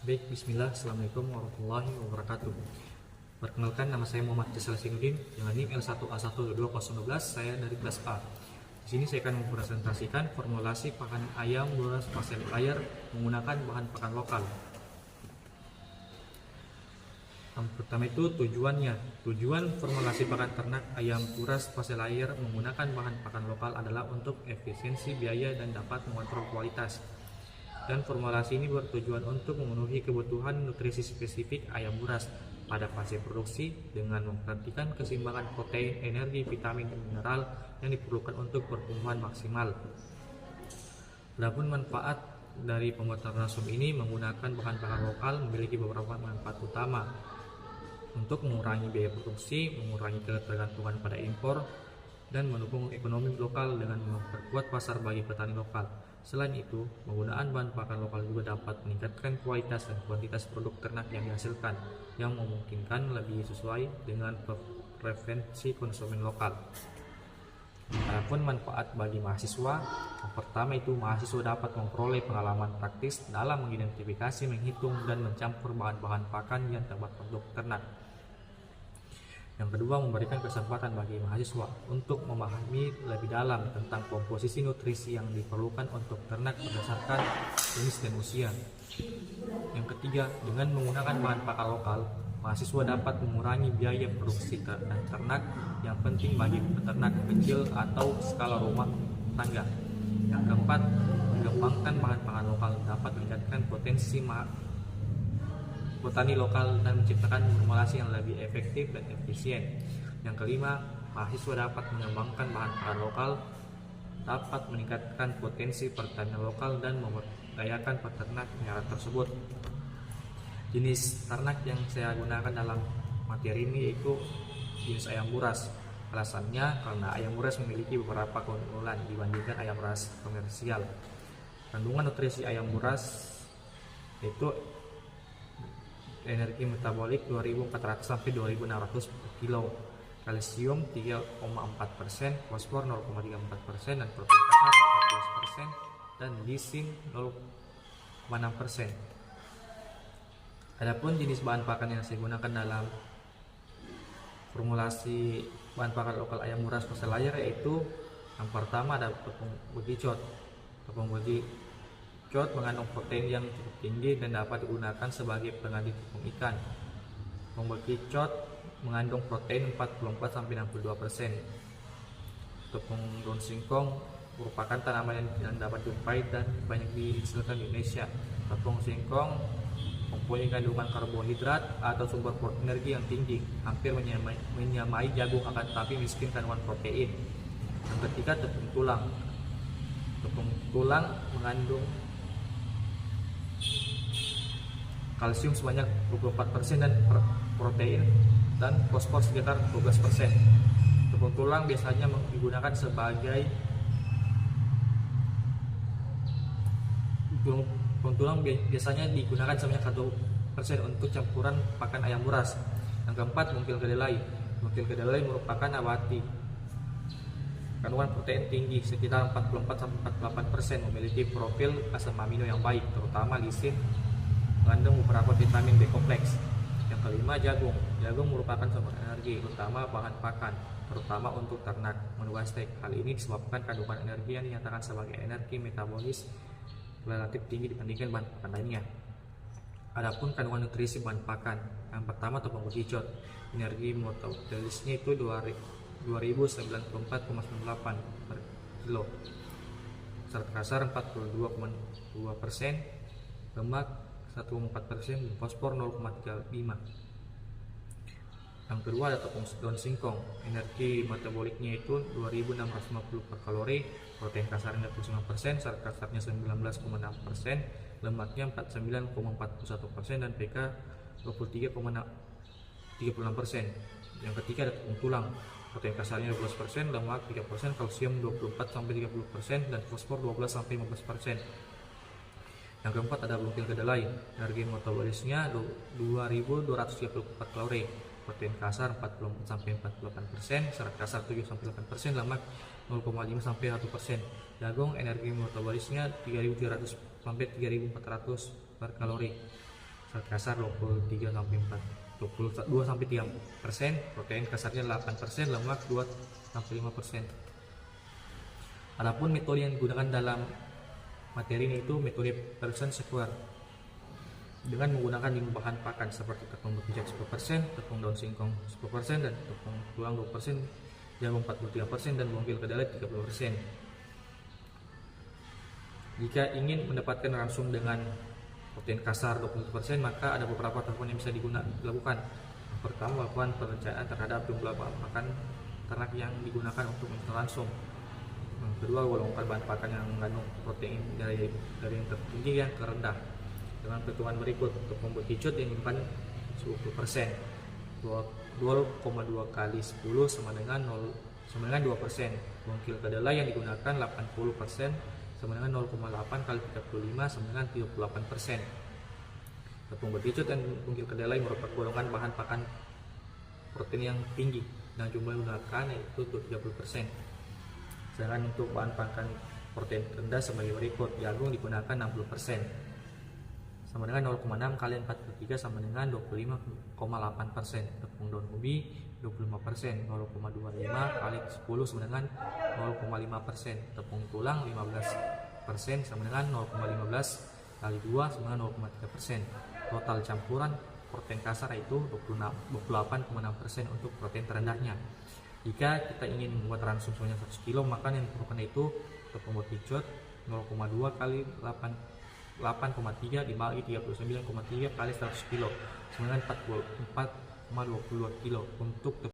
Baik, bismillah, assalamualaikum warahmatullahi wabarakatuh. Perkenalkan, nama saya Muhammad Jasal Sinudin dengan NIM L1A12012. Saya dari kelas A. Di sini saya akan mempresentasikan formulasi pakan ayam buras pasel layar menggunakan bahan pakan lokal. Yang pertama itu tujuannya. Tujuan formulasi pakan ternak ayam buras pasel layar menggunakan bahan pakan lokal adalah untuk efisiensi biaya dan dapat mengontrol kualitas. Dan formulasi ini bertujuan untuk memenuhi kebutuhan nutrisi spesifik ayam buras pada fase produksi dengan memperhatikan keseimbangan protein, energi, vitamin, dan mineral yang diperlukan untuk pertumbuhan maksimal. Adapun manfaat dari pembuatan narsum ini menggunakan bahan pakan lokal memiliki beberapa manfaat utama untuk mengurangi biaya produksi, mengurangi ketergantungan pada impor, dan mendukung ekonomi lokal dengan memperkuat pasar bagi petani lokal. Selain itu, penggunaan bahan pakan lokal juga dapat meningkatkan kualitas dan kuantitas produk ternak yang dihasilkan, yang memungkinkan lebih sesuai dengan preferensi konsumen lokal. Adapun manfaat bagi mahasiswa, yang pertama itu mahasiswa dapat memperoleh pengalaman praktis dalam mengidentifikasi, menghitung, dan mencampur bahan-bahan pakan yang terdapat untuk ternak. Yang kedua, memberikan kesempatan bagi mahasiswa untuk memahami lebih dalam tentang komposisi nutrisi yang diperlukan untuk ternak berdasarkan jenis dan usia. Yang ketiga, dengan menggunakan bahan pakan lokal, mahasiswa dapat mengurangi biaya produksi ternak yang penting bagi peternak kecil atau skala rumah tangga. Yang keempat, mengembangkan bahan pakan lokal dapat meningkatkan potensi petani lokal dan menciptakan formulasi yang lebih efektif dan efisien. Yang kelima, mahasiswa dapat mengembangkan bahan pakan lokal, dapat meningkatkan potensi pertanian lokal dan memberdayakan peternak daerah tersebut. Jenis ternak yang saya gunakan dalam materi ini yaitu jenis ayam buras. Alasannya karena ayam buras memiliki beberapa keunggulan dibandingkan ayam buras komersial. Kandungan nutrisi ayam buras yaitu energi metabolik 2400 sampai 2600 per kilo, kalsium 3,4%, fosfor 0,34%, dan protein kasar 14%, dan lisin 0,6%. Adapun jenis bahan pakan yang saya gunakan dalam formulasi bahan pakan lokal ayam buras pasel layar yaitu yang pertama ada tepung bekicot. Tepung bekicot mengandung protein yang cukup tinggi dan dapat digunakan sebagai pengganti tepung ikan. Tepung bekicot mengandung protein 44-62%. Tepung daun singkong merupakan tanaman yang dapat dijumpai dan banyak dihasilkan di Indonesia. Tepung singkong mempunyai kandungan karbohidrat atau sumber energi yang tinggi, hampir menyamai jagung, akan tetapi miskin kandungan protein. Yang ketiga, tepung tulang. Tepung tulang mengandung kalsium sebanyak 24% dan protein dan fosfor sekitar 12%. Tepung tulang biasanya digunakan sebagai sebanyak 1% untuk campuran pakan ayam buras. Yang keempat, mungkil kedelai. Mungkil kedelai merupakan nabati. Kandungan protein tinggi sekitar 44-48%, memiliki profil asam amino yang baik, terutama lisin, mengandung beberapa vitamin B kompleks. Yang kelima, jagung. Jagung merupakan sumber energi, terutama bahan pakan, terutama untuk ternak menu steak. Hal ini disebabkan kandungan energi yang dinyatakan sebagai energi metabolis relatif tinggi dibandingkan bahan pakan lainnya. Adapun kandungan nutrisi bahan pakan, yang pertama tepung bekicot. Energi metabolisnya itu 2094,98 per kilo. Serat kasar 42,2%, lemak 1,4%, dan fosfor 0,35. Yang kedua ada tepung daun singkong. Energi metaboliknya itu 2650 per kalori, protein kasarnya 29%, serat kasarnya 19,6%, lemaknya 49,41%, dan pK 23,36%. Yang ketiga ada tepung tulang. Protein kasarnya 12%, lemak 3%, kalsium 24-30%, dan fosfor 12-15%. Yang keempat ada mungkil kedelai. Energi metabolisnya 2234 kalori, protein kasar 40-48%, serat kasar 7-8%, lemak 0,5-1%. Jagung energi metabolisnya 3.300 sampai 3.400 per kalori, zat kasar 23 sampai 22 sampai 3%, protein kasarnya 8%, lemak 2 sampai 5%. Adapun metode yang digunakan dalam materi ini itu metode Pearson Square dengan menggunakan 5 bahan pakan seperti tepung berpijak 10%, tepung daun singkong 10%, dan tepung tulang 2%, jagung 43%, dan bongkil kedelai 30%. Jika ingin mendapatkan langsung dengan protein kasar 20%, maka ada beberapa tahapan yang bisa dilakukan. Yang pertama, melakukan perencanaan terhadap jumlah bahan pakan ternak yang digunakan untuk instan langsung. Yang kedua, golongkan bahan pakan yang mengandung protein dari yang tertinggi yang terendah dengan perhitungan berikut. Tepung berkicut yang menyimpan 10%, 2,2 kali 10 sama dengan 2%. Bongkil kedelai yang digunakan 80% sama dengan 0,8 kali 35 sama dengan 38%. Tepung berkicut dan bongkil kedelai merupakan golongan bahan pakan protein yang tinggi dan jumlah yang digunakan yaitu 30%. Sedangkan untuk bahan pakan protein rendah sebagai berikut. Jagung digunakan 60% sama dengan 0,6 kali 43 sama dengan 25,8%. Tepung daun ubi 25%, 0,25 kali 10 sama dengan 0,5%. Tepung tulang 15% sama dengan 0,15 kali 2 sama dengan 0,3%. Total campuran protein kasar yaitu 28,6% untuk protein terendahnya. Jika kita ingin membuat ransum sebanyak 100 kg, maka yang diperlukan itu tepung berkicut 0,2 kali 8,3 dibagi 39,3 kali 100 kg sama dengan 44,22 kg. Untuk